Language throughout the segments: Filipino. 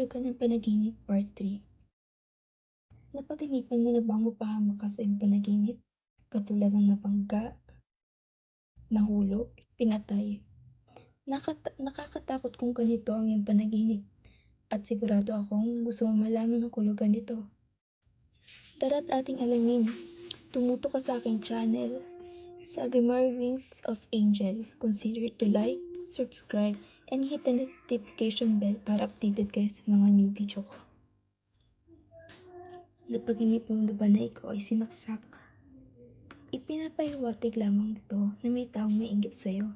Nahulog ka ng panaginip, Part 3. Napaginipan mo na bang mapahamak ka sa iyong panaginip? Katulad ng napangga, nahulog, pinatay. Nakakatakot kung ganito ang iyong panaginip. At sigurado akong gusto mo malaman ang kulugan nito. Tara't ating alamin. Tumuto ka sa aking channel, Sagimar Wings of Angel. Consider to like, subscribe, and hit the notification bell para updated kayo sa mga new video ko. Napaginipan mo ba na ikaw ay sinaksak? Ipinapahiwatig lamang ito na may taong mainggit sa'yo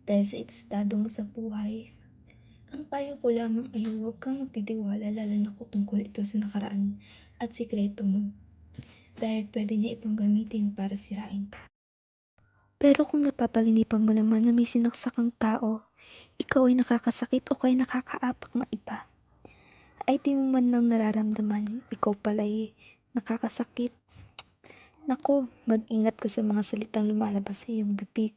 dahil sa estado mo sa buhay. Ang payo ko lamang ay huwag kang magtitiwala lalo na kung tungkol ito sa nakaraan at sikreto mo dahil pwede niya itong gamitin para sirain ka. Pero kung napapaginipan mo naman na may sinaksak kang tao, ikaw ay nakakasakit o kaya nakakaapak ng iba, ay di mo man lang nararamdaman, ikaw pala'y nakakasakit. Nako, mag-ingat ka sa mga salitang lumalabas sa iyong bibig.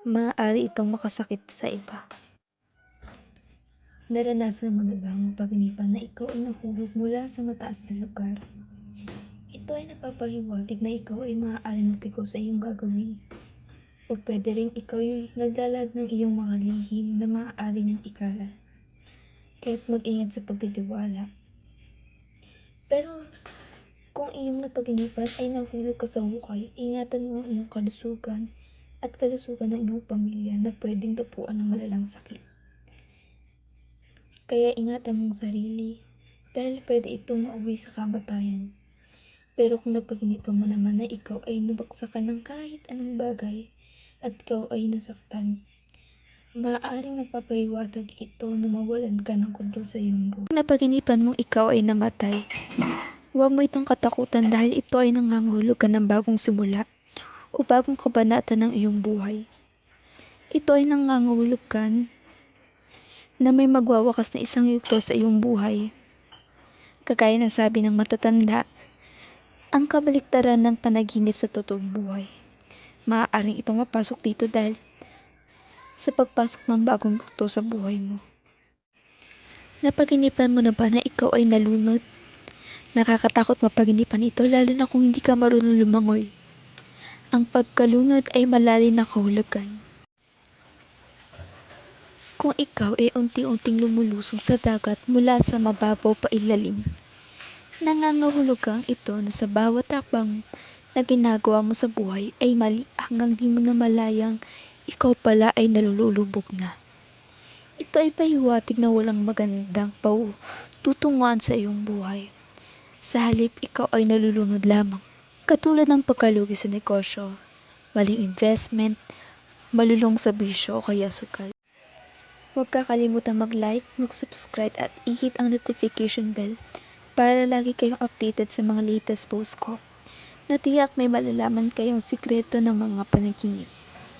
Maaari itong makasakit sa iba. Naranasan mo na bang mapaginipan na ikaw ay nahulog mula sa mataas na lugar? Ito ay nagpapahiwatig na ikaw ay maaaring mapigo sa iyong gagawin. O pwede rin ikaw yung naglalad ng iyong mga lihim na maaari niyang ikalat. Kaya't mag-ingat sa pagtitiwala. Pero kung iyong napaginipan ay nahulog ka sa hukay, ingatan mo ang iyong kalusugan at kalusugan ng iyong pamilya na pwedeng tapuan ng malalang sakit. Kaya ingatan mong sarili dahil pwede itong mauwi sa kamatayan. Pero kung napaginipan mo naman na ikaw ay nabagsakan ng kahit anong bagay at ikaw ay nasaktan, maaaring nagpapahiwatig ito na mawalan ka ng kontrol sa iyong buhay. Kung napaginipan mong ikaw ay namatay, huwag mo itong katakutan dahil ito ay nangangahulog ka ng bagong simula o bagong kabanata ng iyong buhay. Ito ay nangangahulog ka na may magwawakas na isang yugto sa iyong buhay. Kagaya ng sabi ng matatanda, ang kabaliktaran ng panaginip sa totoong buhay. Maaaring itong mapasok dito dahil sa pagpasok ng bagong yugto sa buhay mo. Napaginipan mo na ba na ikaw ay nalunod? Nakakatakot mapaginipan ito lalo na kung hindi ka marunong lumangoy. Ang pagkalunod ay malalim na kahulugan. Kung ikaw ay unti-unting lumulusong sa dagat mula sa mababaw pa ilalim, nangangahulugang ito na sa bawat takbang na ginagawa mo sa buhay ay mali hanggang di mo na malayang ikaw pala ay nalulubog na. Ito ay pahiwatig na walang magandang tutunguhan sa iyong buhay. Sa halip, ikaw ay nalulunod lamang. Katulad ng pagkalugi sa negosyo, maling investment, malulong sa bisyo o kaya sugal. Huwag kakalimutan mag-like, mag-subscribe at i-hit ang notification bell para lagi kayong updated sa mga latest posts ko. Natiyak may malalaman kayong sikreto ng mga panaginip.